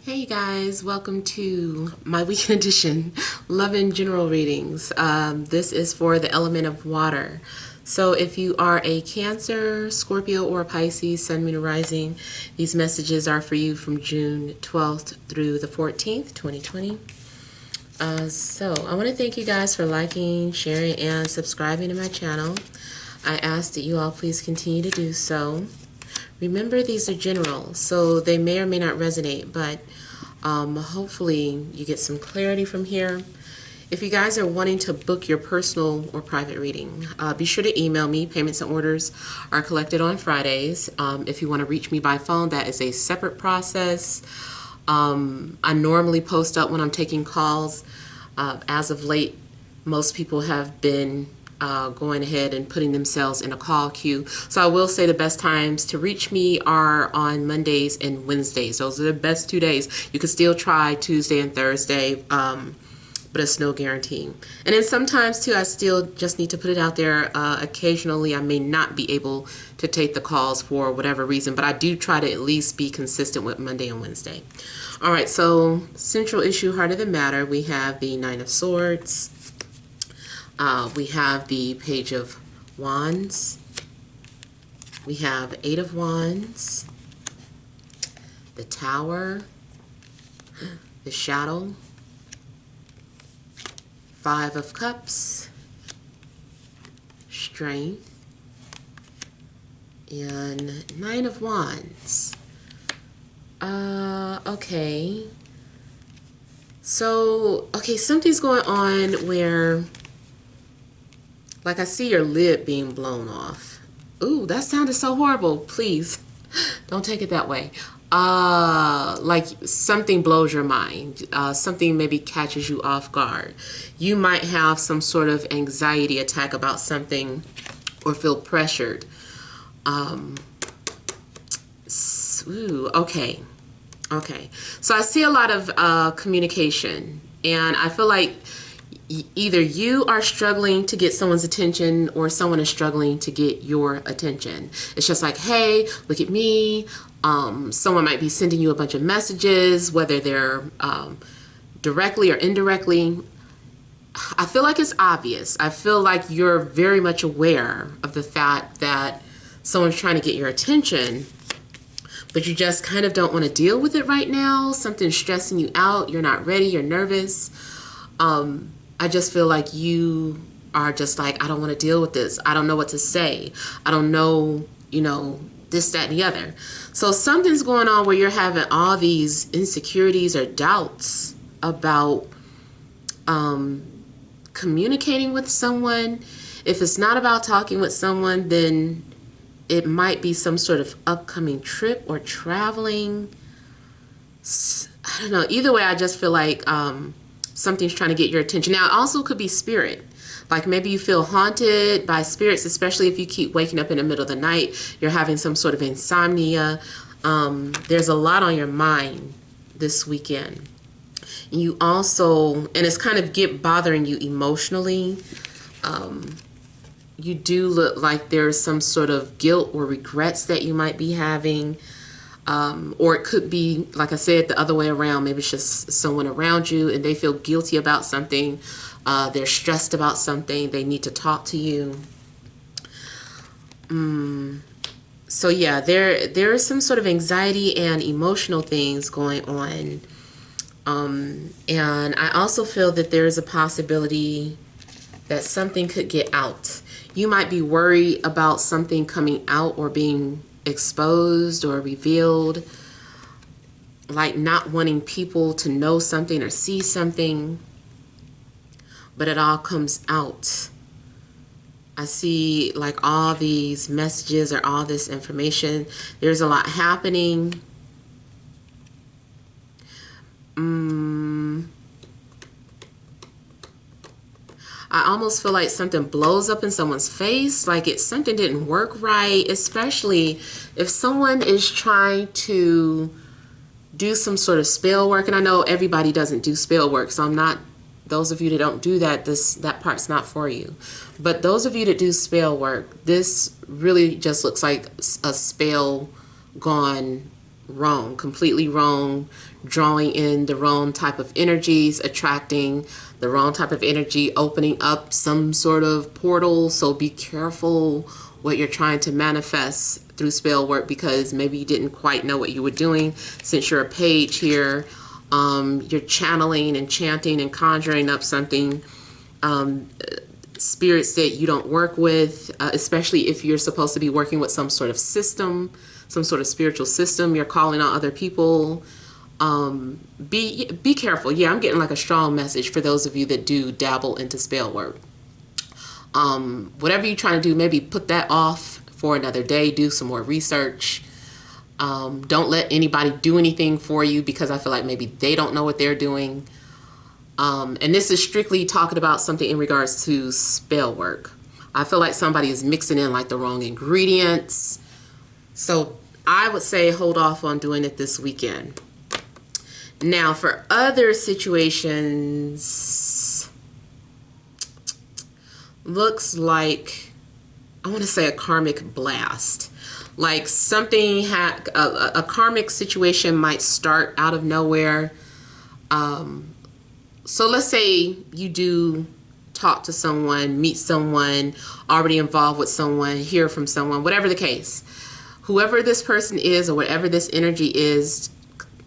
Hey guys, welcome to my weekend edition, Love and General Readings. This is for the element of water. So if you are a Cancer, Scorpio, or Pisces, Sun, Moon, or Rising, these messages are for you from June 12th through the 14th, 2020. So I want to thank you guys for liking, sharing, and subscribing to my channel. I ask that you all please continue to do so. Remember, these are general, so they may or may not resonate, but hopefully you get some clarity from here. If you guys are wanting to book your personal or private reading, be sure to email me. Payments and orders are collected on Fridays. If you want to reach me by phone, that is a separate process. I normally post up when I'm taking calls. As of late, most people have been going ahead and putting themselves in a call queue. So I will say the best times to reach me are on Mondays and Wednesdays. Those are the best 2 days. You can still try Tuesday and Thursday, but it's no guarantee. And then sometimes too, I still just need to put it out there. Occasionally I may not be able to take the calls for whatever reason, but I do try to at least be consistent with Monday and Wednesday. All right, so central issue, heart of the matter, we have the Nine of Swords. We have the Page of Wands. We have Eight of Wands, the Tower, the Shadow, Five of Cups, Strength, and Nine of Wands. Okay. So, something's going on where, like, I see your lid being blown off. Ooh, that sounded so horrible. Please, don't take it that way. Like something blows your mind. Something maybe catches you off guard. You might have some sort of anxiety attack about something or feel pressured. Okay. So I see a lot of communication, and I feel like either you are struggling to get someone's attention or someone is struggling to get your attention. It's just like, hey, look at me. Someone might be sending you a bunch of messages, whether they're directly or indirectly. I feel like it's obvious. I feel like you're very much aware of the fact that someone's trying to get your attention, but you just kind of don't want to deal with it right now. Something's stressing you out. You're not ready. You're nervous. I just feel like you are just like, I don't want to deal with this. I don't know what to say. I don't know, this, that, and the other. So something's going on where you're having all these insecurities or doubts about communicating with someone. If it's not about talking with someone, then it might be some sort of upcoming trip or traveling. I don't know. Either way, I just feel like something's trying to get your attention. Now, it also could be spirit. Like maybe you feel haunted by spirits, especially if you keep waking up in the middle of the night. You're having some sort of insomnia. There's a lot on your mind this weekend. You also, and it's kind of bothering you emotionally. You do look like there's some sort of guilt or regrets that you might be having. Or it could be, like I said, the other way around. Maybe it's just someone around you and they feel guilty about something. They're stressed about something. They need to talk to you. So yeah, there is some sort of anxiety and emotional things going on. And I also feel that there is a possibility that something could get out. You might be worried about something coming out or being exposed or revealed, like not wanting people to know something or see something, but it all comes out. I see like all these messages or all this information. There's a lot happening. I almost feel like something blows up in someone's face, like something didn't work right, especially if someone is trying to do some sort of spell work. And I know everybody doesn't do spell work, so I'm not, those of you that don't do that, that part's not for you. But those of you that do spell work, this really just looks like a spell gone wrong, completely wrong, drawing in the wrong type of energies, attracting the wrong type of energy, opening up some sort of portal. So be careful what you're trying to manifest through spell work, because maybe you didn't quite know what you were doing. Since you're a page here, you're channeling and chanting and conjuring up something, spirits that you don't work with, especially if you're supposed to be working with some sort of system, some sort of spiritual system. You're calling on other people. Be careful. Yeah, I'm getting like a strong message for those of you that do dabble into spell work. Whatever you're trying to do, maybe put that off for another day. Do some more research. Don't let anybody do anything for you, because I feel like maybe they don't know what they're doing. And this is strictly talking about something in regards to spell work. I feel like somebody is mixing in like the wrong ingredients. So I would say hold off on doing it this weekend. Now for other situations, looks like, I want to say a karmic blast. Like something a karmic situation might start out of nowhere. So let's say you do talk to someone, meet someone, already involved with someone, hear from someone, whatever the case. Whoever this person is or whatever this energy is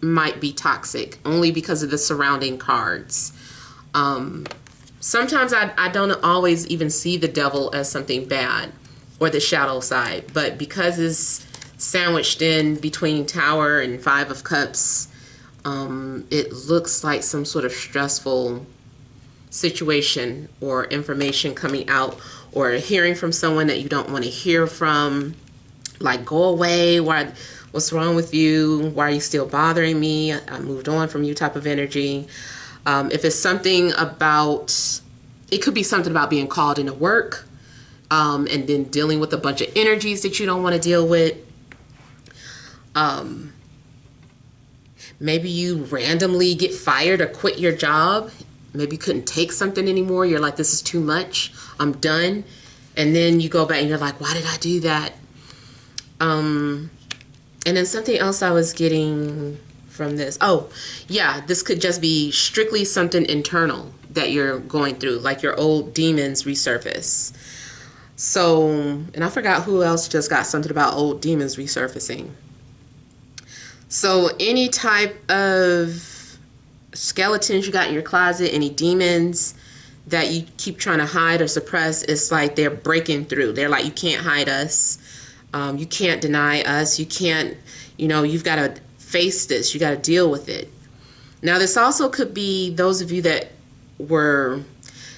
might be toxic, only because of the surrounding cards. Sometimes I don't always even see the devil as something bad or the shadow side, but because it's sandwiched in between Tower and Five of Cups, it looks like some sort of stressful situation or information coming out, or hearing from someone that you don't want to hear from. Like, go away. What's wrong with you? Why are you still bothering me? I moved on from you type of energy. If it's something about, it could be something about being called into work, and then dealing with a bunch of energies that you don't want to deal with. Maybe you randomly get fired or quit your job. Maybe you couldn't take something anymore. You're like, this is too much. I'm done. And then you go back and you're like, why did I do that? And then something else I was getting from this. Oh, yeah, this could just be strictly something internal that you're going through, like your old demons resurface. So, and I forgot who else just got something about old demons resurfacing. So any type of skeletons you got in your closet, any demons that you keep trying to hide or suppress, it's like they're breaking through. They're like, you can't hide us. You can't deny us. You can't, you've got to face this. You got to deal with it. Now, this also could be those of you that were,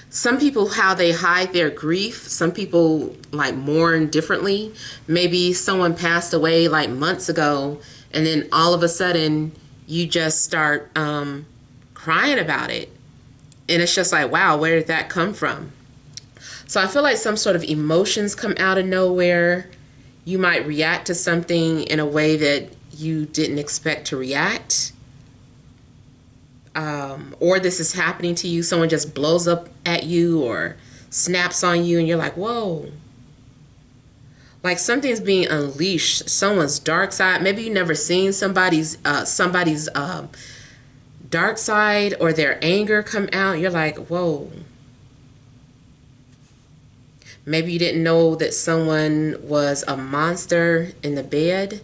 some people, how they hide their grief. Some people like mourn differently. Maybe someone passed away like months ago, and then all of a sudden you just start crying about it. And it's just like, wow, where did that come from? So I feel like some sort of emotions come out of nowhere. You might react to something in a way that you didn't expect to react. Or this is happening to you. Someone just blows up at you or snaps on you and you're like, whoa. Like something's being unleashed. Someone's dark side. Maybe you've never seen somebody's dark side or their anger come out. You're like, whoa. Maybe you didn't know that someone was a monster in the bed.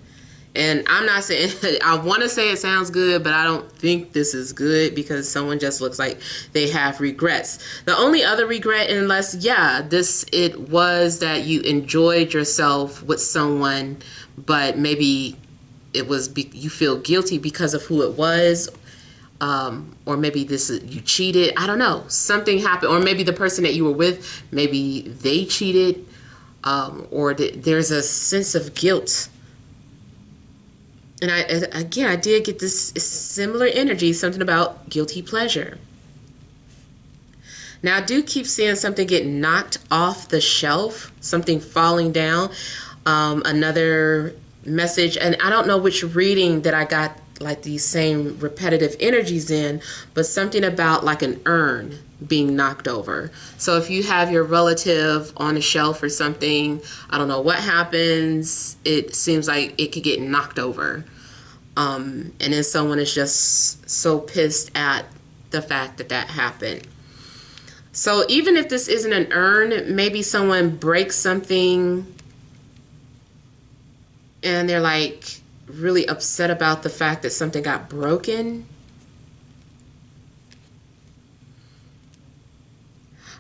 And I'm not saying, I want to say it sounds good, but I don't think this is good, because someone just looks like they have regrets. The only other regret, unless, it was that you enjoyed yourself with someone, but maybe it was, you feel guilty because of who it was. Or maybe you cheated. I don't know. Something happened. Or maybe the person that you were with, maybe they cheated. Or there's a sense of guilt. And I did get this similar energy, something about guilty pleasure. Now, I do keep seeing something get knocked off the shelf, something falling down. Another message, and I don't know which reading that I got like these same repetitive energies in, but something about like an urn being knocked over. So if you have your relative on a shelf or something, I don't know what happens. It seems like it could get knocked over. And then someone is just so pissed at the fact that that happened. So even if this isn't an urn, maybe someone breaks something and they're like really upset about the fact that something got broken.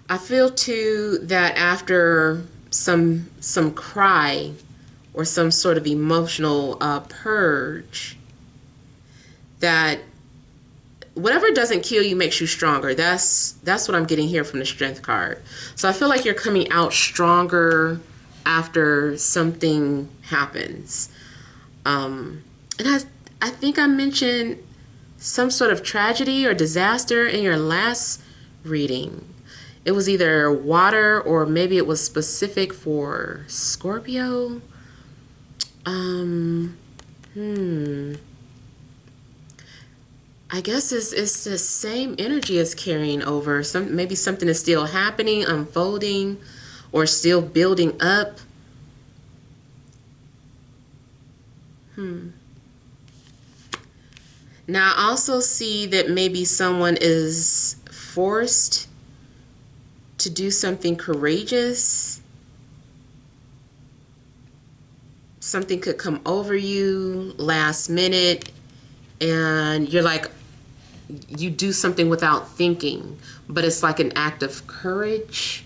I feel too that after some cry or some sort of emotional purge, that whatever doesn't kill you makes you stronger. That's what I'm getting here from the Strength card. So I feel like you're coming out stronger after something happens. And I think I mentioned some sort of tragedy or disaster in your last reading. It was either water or maybe it was specific for Scorpio. I guess it's the same energy as carrying over. Maybe something is still happening, unfolding, or still building up. Now I also see that maybe someone is forced to do something courageous. Something could come over you last minute and you're like, you do something without thinking, but it's like an act of courage.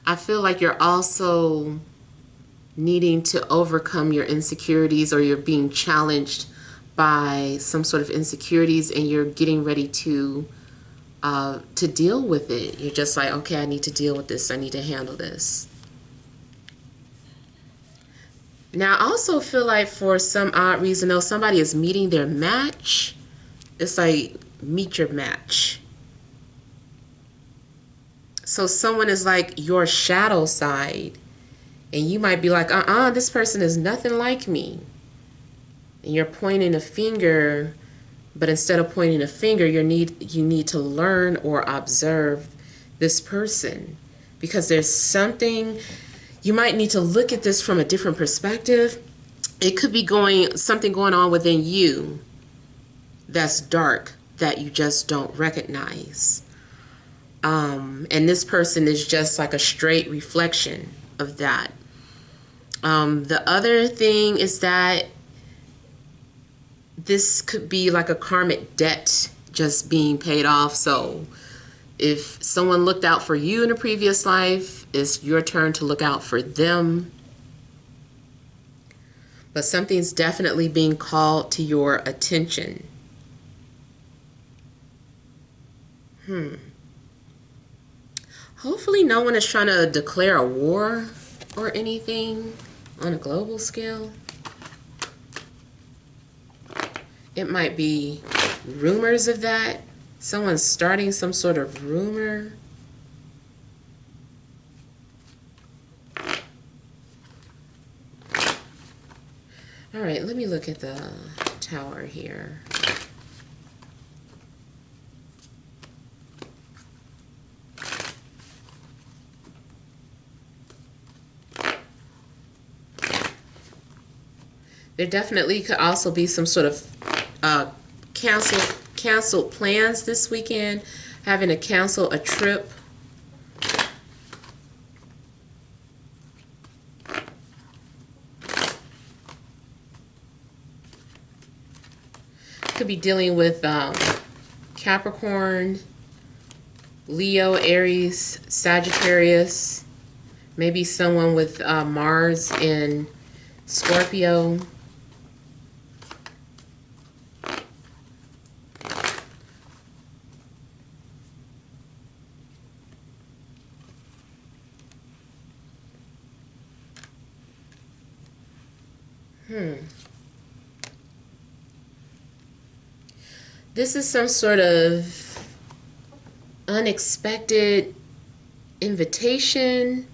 I feel like you're also needing to overcome your insecurities, or you're being challenged by some sort of insecurities and you're getting ready to deal with it. You're just like, okay, I need to deal with this. I need to handle this. Now, I also feel like for some odd reason, though, somebody is meeting their match. It's like, meet your match. So someone is like your shadow side. And you might be like, this person is nothing like me. And you're pointing a finger, but instead of pointing a finger, you need to learn or observe this person. Because there's something, you might need to look at this from a different perspective. It could be something going on within you that's dark that you just don't recognize. And this person is just like a straight reflection of that. The other thing is that this could be like a karmic debt just being paid off. So if someone looked out for you in a previous life, it's your turn to look out for them. But something's definitely being called to your attention. Hopefully no one is trying to declare a war or anything on a global scale. It might be rumors of that. Someone's starting some sort of rumor. All right, let me look at the tower here. There definitely could also be some sort of canceled plans this weekend, having to cancel a trip. Could be dealing with Capricorn, Leo, Aries, Sagittarius, maybe someone with Mars in Scorpio. This is some sort of unexpected invitation,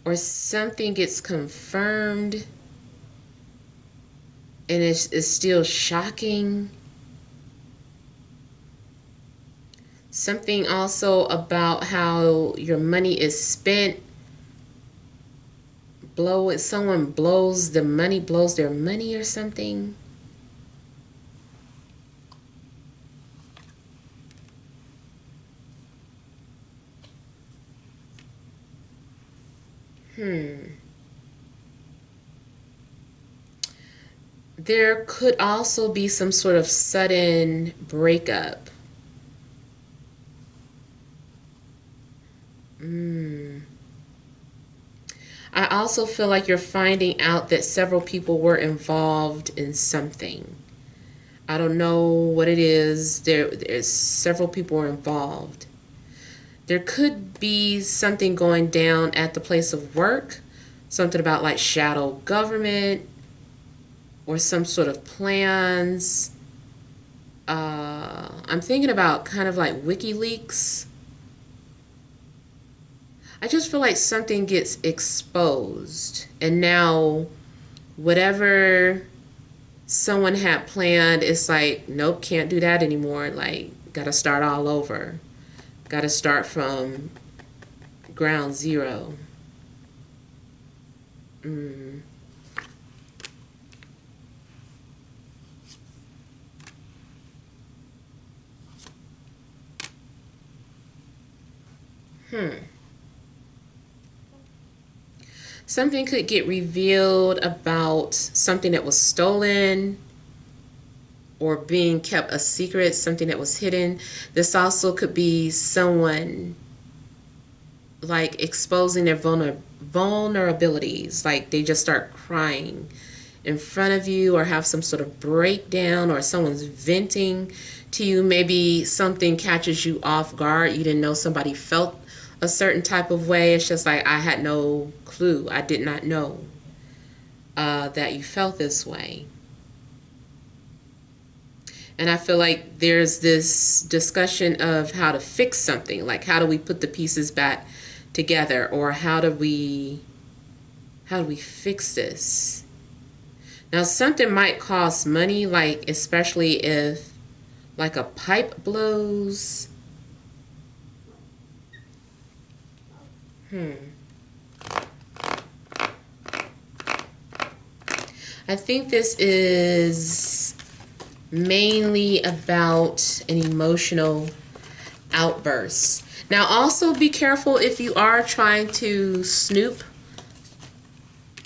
or something gets confirmed and it's still shocking. Something also about how your money is spent blow it. Someone blows the money, blows their money or something. There could also be some sort of sudden breakup. I also feel like you're finding out that several people were involved in something. I don't know what it is. There's several people were involved. There could be something going down at the place of work, something about like shadow government or some sort of plans. I'm thinking about kind of like WikiLeaks. I just feel like something gets exposed, and now whatever someone had planned, it's like, nope, can't do that anymore. Like, gotta start all over. Gotta start from ground zero. Mm. Something could get revealed about something that was stolen or being kept a secret, something that was hidden. This also could be someone like exposing their vulnerabilities, like they just start crying in front of you or have some sort of breakdown, or someone's venting to you. Maybe something catches you off guard. You didn't know somebody felt a certain type of way. It's just like, I had no clue. I did not know that you felt this way. And I feel like there's this discussion of how to fix something. Like, how do we put the pieces back together, or how do we fix this? Now, something might cost money, like especially if like a pipe blows. I think this is mainly about an emotional outburst. Now, also be careful if you are trying to snoop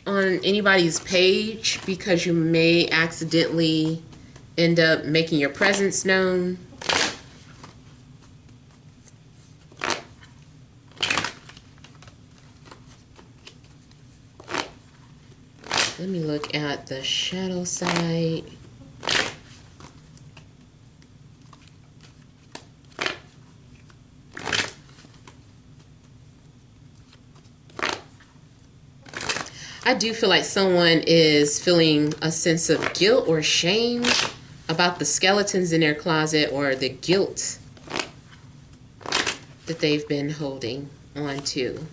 on anybody's page, because you may accidentally end up making your presence known. Let me look at the shadow side. I do feel like someone is feeling a sense of guilt or shame about the skeletons in their closet, or the guilt that they've been holding on to.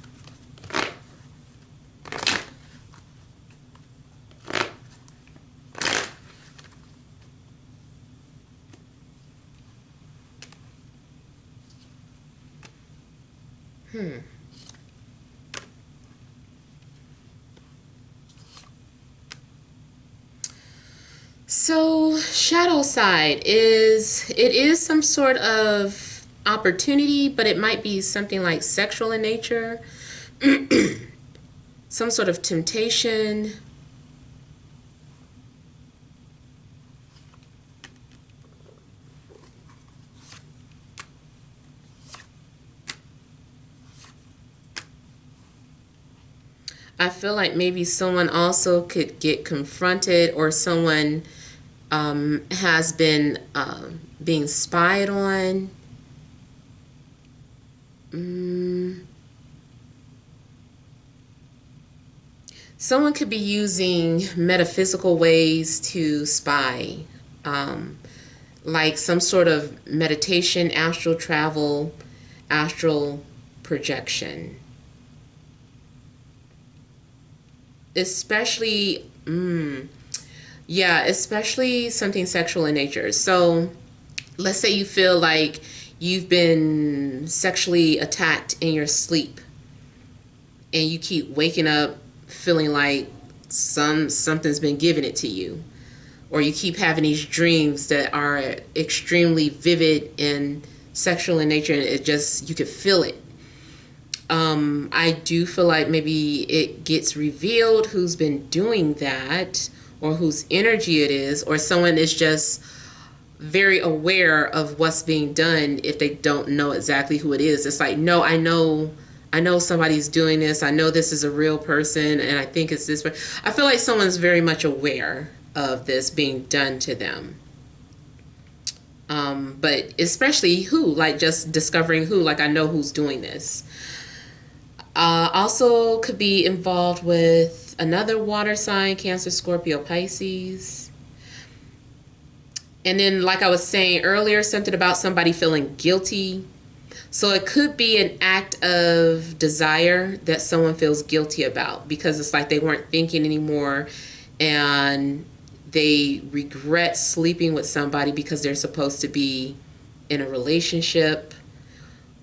So, shadow side is some sort of opportunity, but it might be something like sexual in nature, some sort of temptation. I feel like maybe someone also could get confronted, or someone has been being spied on. Someone could be using metaphysical ways to spy, like some sort of meditation, astral travel, astral projection. Especially, yeah, especially something sexual in nature. So let's say you feel like you've been sexually attacked in your sleep, and you keep waking up feeling like something's been given it to you, or you keep having these dreams that are extremely vivid and sexual in nature, and it just, you could feel it. I do feel like maybe it gets revealed who's been doing that, or whose energy it is, or someone is just very aware of what's being done if they don't know exactly who it is. It's like, no, I know somebody's doing this. I know this is a real person, and I think it's this. I feel like someone's very much aware of this being done to them. But especially who, like just discovering who, like I know who's doing this. Also could be involved with another water sign, Cancer, Scorpio, Pisces. And then, like I was saying earlier, something about somebody feeling guilty. So it could be an act of desire that someone feels guilty about, because it's like they weren't thinking anymore and they regret sleeping with somebody because they're supposed to be in a relationship,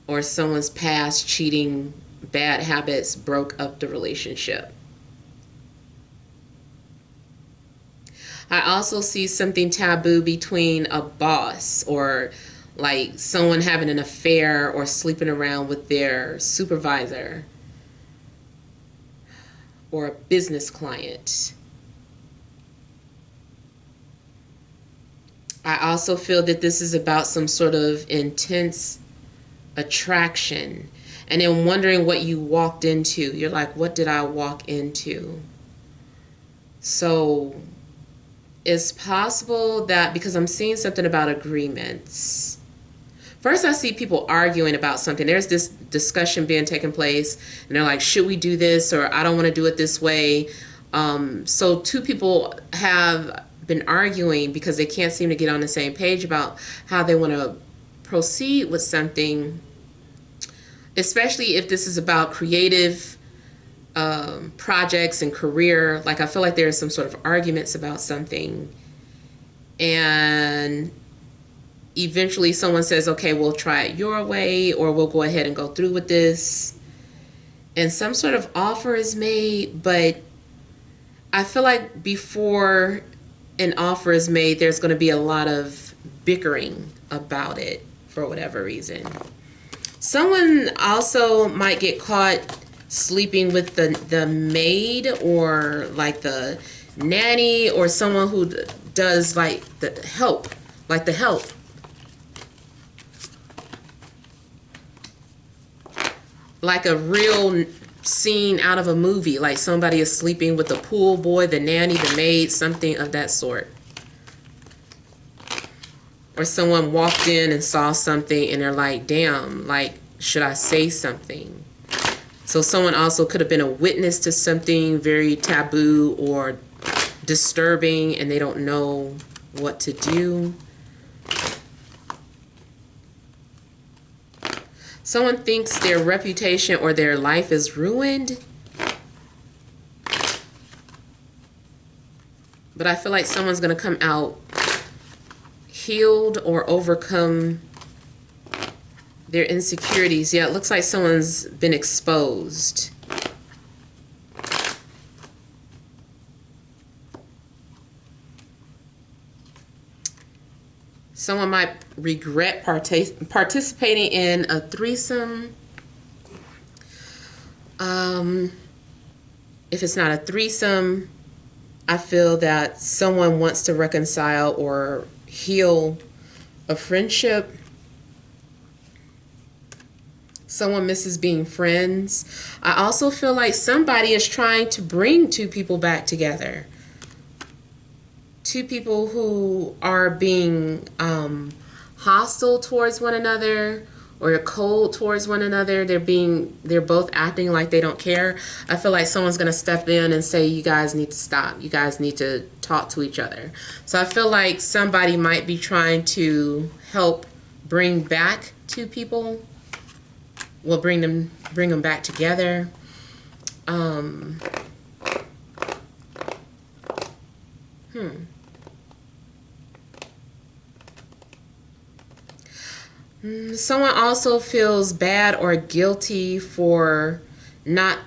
or someone's past cheating, bad habits broke up the relationship. I also see something taboo between a boss, or like someone having an affair or sleeping around with their supervisor, or a business client. I also feel that this is about some sort of intense attraction, and then wondering what you walked into. You're like, what did I walk into? So it's possible that, because I'm seeing something about agreements. First, I see people arguing about something. There's this discussion being taken place, and they're like, should we do this? Or I don't want to do it this way. So two people have been arguing because they can't seem to get on the same page about how they want to proceed with something, especially if this is about creative projects and career. Like, I feel like there's some sort of arguments about something, and eventually someone says, okay, we'll try it your way, or we'll go ahead and go through with this, and some sort of offer is made. But I feel like before an offer is made, there's going to be a lot of bickering about it for whatever reason. Someone also might get caught sleeping with the maid, or like the nanny, or someone who does like the help, like a real scene out of a movie, like somebody is sleeping with the pool boy, the nanny, the maid, something of that sort. Or someone walked in and saw something and they're like, damn, like, should I say something? So someone also could have been a witness to something very taboo or disturbing, and they don't know what to do. Someone thinks their reputation or their life is ruined. But I feel like someone's going to come out healed or overcome their insecurities. Yeah, it looks like someone's been exposed. Someone might regret participating in a threesome. If it's not a threesome, I feel that someone wants to reconcile or heal a friendship. Someone misses being friends. I also feel like somebody is trying to bring two people back together. Two people who are being hostile towards one another, or cold towards one another. They're both acting like they don't care. I feel like someone's going to step in and say, you guys need to stop. You guys need to talk to each other. So I feel like somebody might be trying to help bring back two people. Well, bring them back together. Someone also feels bad or guilty for not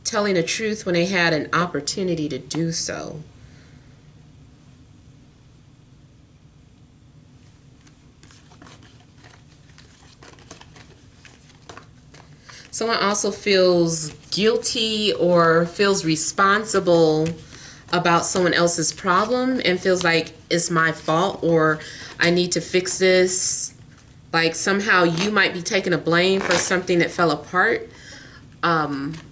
telling the truth when they had an opportunity to do so. Someone also feels guilty or feels responsible about someone else's problem and feels like it's my fault or I need to fix this. Like somehow you might be taking a blame for something that fell apart,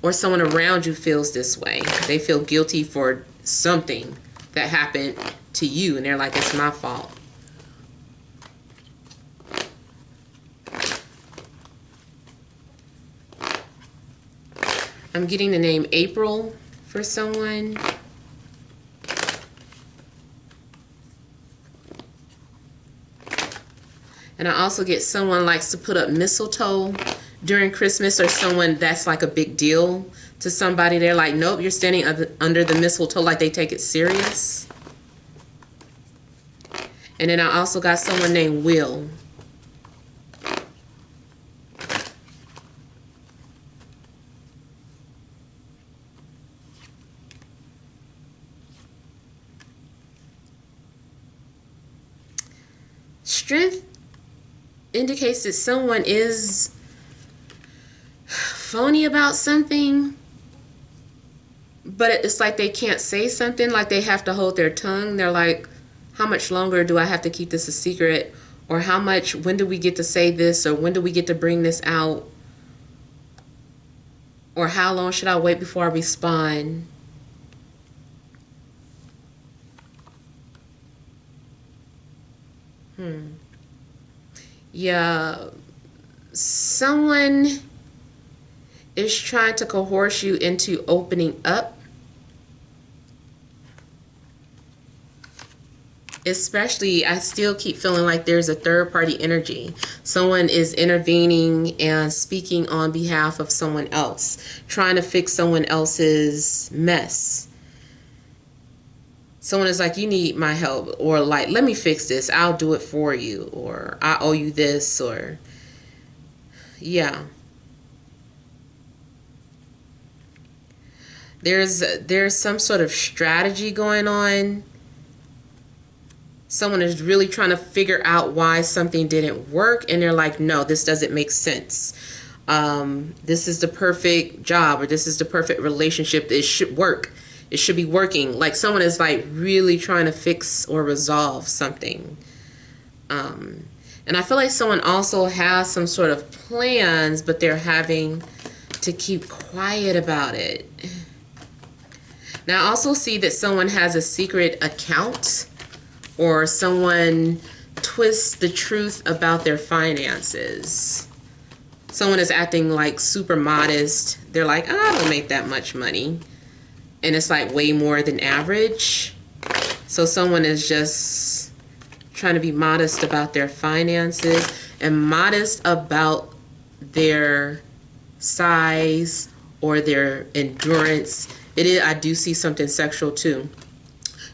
or someone around you feels this way. They feel guilty for something that happened to you and they're like, it's my fault. I'm getting the name April for someone. And I also get someone likes to put up mistletoe during Christmas, or someone that's like a big deal to somebody. They're like, nope, you're standing under the mistletoe, like they take it serious. And then I also got someone named Will. Strength indicates that someone is phony about something, but it's like they can't say something, like they have to hold their tongue. They're like, how much longer do I have to keep this a secret? Or when do we get to say this? Or when do we get to bring this out? Or how long should I wait before I respond? Yeah, someone is trying to coerce you into opening up. Especially, I still keep feeling like there's a third party energy. Someone is intervening and speaking on behalf of someone else, trying to fix someone else's mess. Someone is like, you need my help, or like, let me fix this, I'll do it for you, or I owe you this, or yeah. There's some sort of strategy going on. Someone is really trying to figure out why something didn't work, and they're like, no, this doesn't make sense. This is the perfect job, or this is the perfect relationship. It should work. It should be working. Like someone is like really trying to fix or resolve something. And I feel like someone also has some sort of plans, but they're having to keep quiet about it. Now I also see that someone has a secret account, or someone twists the truth about their finances. Someone is acting like super modest. They're like, I don't make that much money. And it's like way more than average. So someone is just trying to be modest about their finances and modest about their size or their endurance. I do see something sexual too.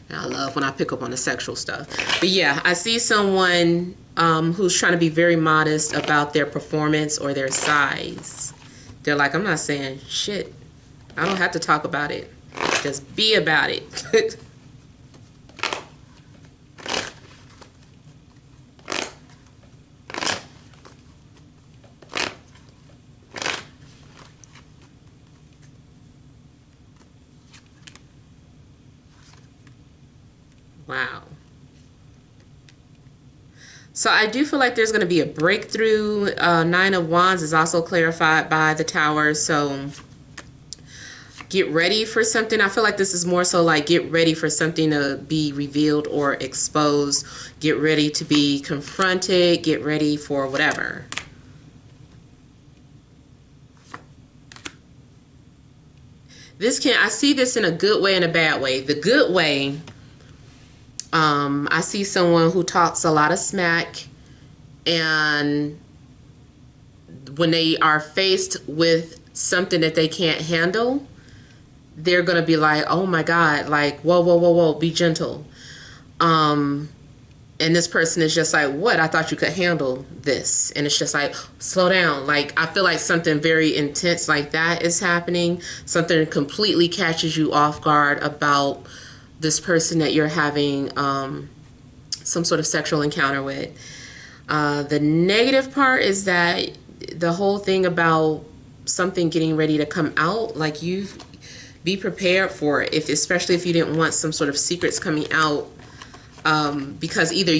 And I love when I pick up on the sexual stuff. But yeah, I see someone who's trying to be very modest about their performance or their size. They're like, I'm not saying shit. I don't have to talk about it. Just be about it. Wow. So I do feel like there's going to be a breakthrough. Nine of Wands is also clarified by the Tower. So get ready for something. I feel like this is more so like get ready for something to be revealed or exposed. Get ready to be confronted. Get ready for whatever. I see this in a good way and a bad way. The good way, I see someone who talks a lot of smack, and when they are faced with something that they can't handle, they're going to be like, oh my God, like, whoa, whoa, whoa, whoa, be gentle. And And this person is just like, what? I thought you could handle this. And it's just like, slow down. Like, I feel like something very intense like that is happening. Something completely catches you off guard about this person that you're having some sort of sexual encounter with. The negative part is that the whole thing about something getting ready to come out, like, you be prepared for it, especially if you didn't want some sort of secrets coming out. Because either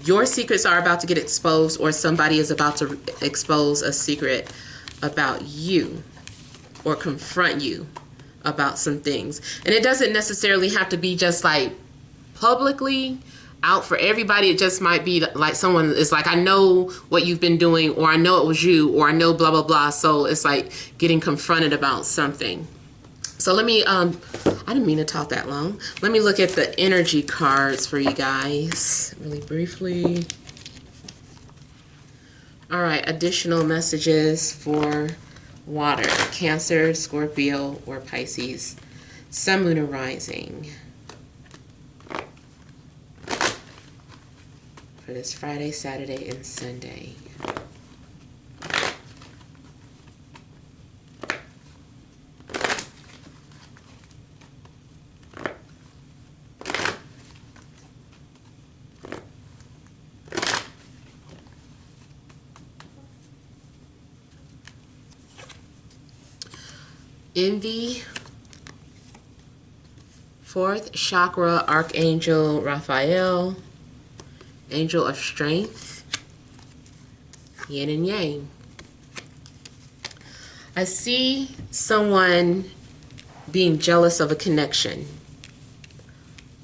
your secrets are about to get exposed or somebody is about to expose a secret about you or confront you about some things. And it doesn't necessarily have to be just like publicly out for everybody. It just might be like someone is like, I know what you've been doing, or I know it was you, or I know blah, blah, blah. So it's like getting confronted about something. So let me, I didn't mean to talk that long. Let me look at the energy cards for you guys really briefly. All right, additional messages for water, Cancer, Scorpio, or Pisces, Sun, Moon, and Rising for this Friday, Saturday, and Sunday. Envy, fourth chakra, Archangel Raphael, Angel of Strength, Yin and Yang. I see someone being jealous of a connection,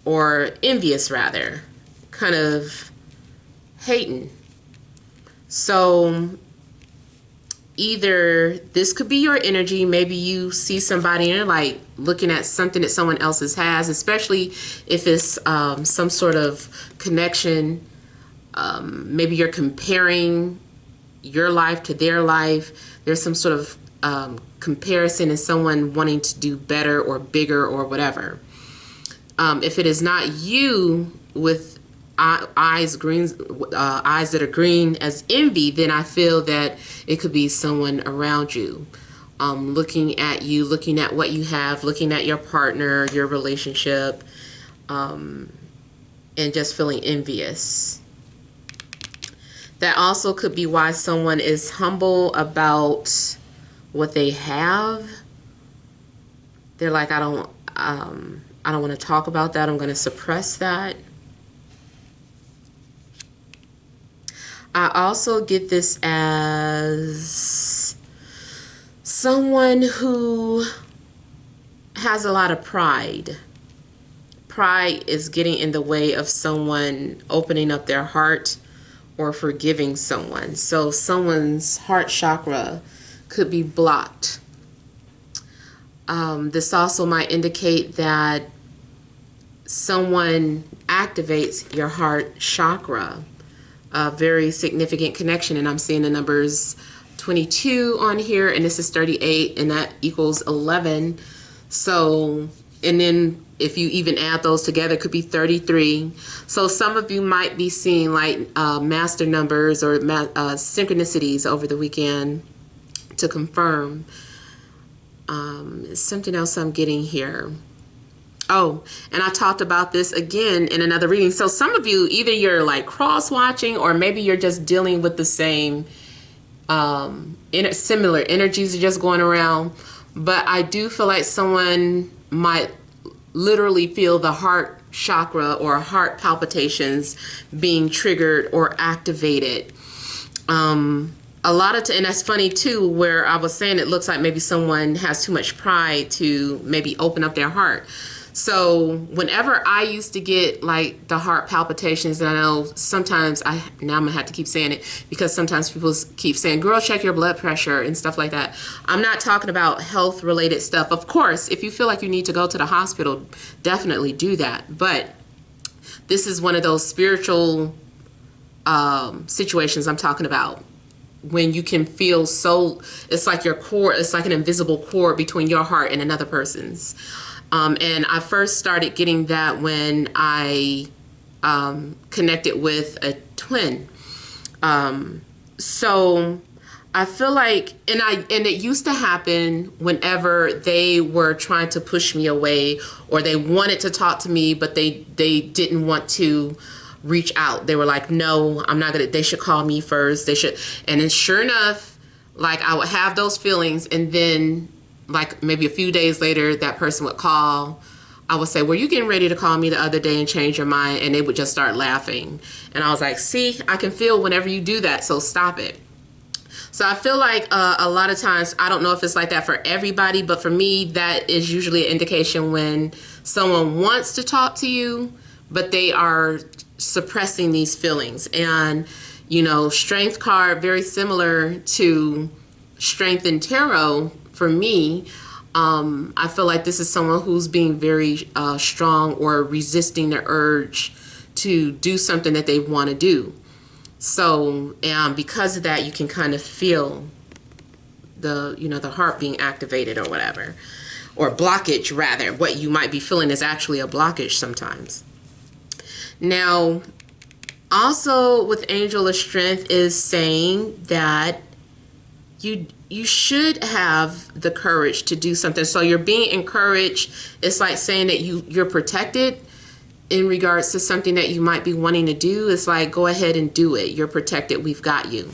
or envious rather, kind of hating. So either this could be your energy. Maybe you see somebody and you're like looking at something that someone else's has, especially if it's some sort of connection. Maybe you're comparing your life to their life. There's some sort of comparison and someone wanting to do better or bigger or whatever. If it is not you with eyes that are green as envy, then I feel that it could be someone around you, looking at you, looking at what you have, looking at your partner, your relationship, and just feeling envious. That also could be why someone is humble about what they have. They're like, I don't want to talk about that. I'm going to suppress that. I also get this as someone who has a lot of pride. Pride is getting in the way of someone opening up their heart or forgiving someone. So someone's heart chakra could be blocked. This also might indicate that someone activates your heart chakra. A very significant connection, and I'm seeing the numbers 22 on here, and this is 38, and that equals 11. So, and then if you even add those together, it could be 33. So some of you might be seeing like master numbers or synchronicities over the weekend to confirm. Something else I'm getting here. Oh, and I talked about this again in another reading. So some of you, either you're like cross-watching, or maybe you're just dealing with the same similar energies are just going around. But I do feel like someone might literally feel the heart chakra or heart palpitations being triggered or activated. A lot of and that's funny too, where I was saying it looks like maybe someone has too much pride to maybe open up their heart. So whenever I used to get like the heart palpitations, and I know sometimes now I'm gonna have to keep saying it because sometimes people keep saying, girl, check your blood pressure and stuff like that. I'm not talking about health related stuff. Of course, if you feel like you need to go to the hospital, definitely do that. But this is one of those spiritual situations I'm talking about, when you can feel so, it's like your cord, it's like an invisible cord between your heart and another person's. And I first started getting that when I connected with a twin. So I feel like, and it used to happen whenever they were trying to push me away, or they wanted to talk to me, but they didn't want to reach out. They were like, no, I'm not gonna, they should call me first. They should. And then sure enough, like I would have those feelings, and then like maybe a few days later, that person would call. I would say, were you getting ready to call me the other day and change your mind? And they would just start laughing. And I was like, see, I can feel whenever you do that, so stop it. So I feel like a lot of times, I don't know if it's like that for everybody, but for me, that is usually an indication when someone wants to talk to you, but they are suppressing these feelings. And, you know, Strength card, very similar to Strength in Tarot for me. I feel like this is someone who's being very strong or resisting the urge to do something that they want to do. So because of that, you can kind of feel the, you know, the heart being activated or whatever, or blockage rather. What you might be feeling is actually a blockage sometimes. Now, also with Angel of Strength is saying that you should have the courage to do something. So you're being encouraged. It's like saying that you're protected in regards to something that you might be wanting to do. It's like, go ahead and do it. You're protected. We've got you.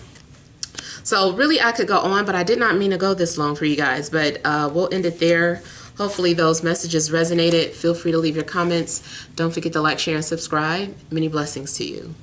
So really, I could go on, but I did not mean to go this long for you guys. But we'll end it there. Hopefully those messages resonated. Feel free to leave your comments. Don't forget to like, share, and subscribe. Many blessings to you.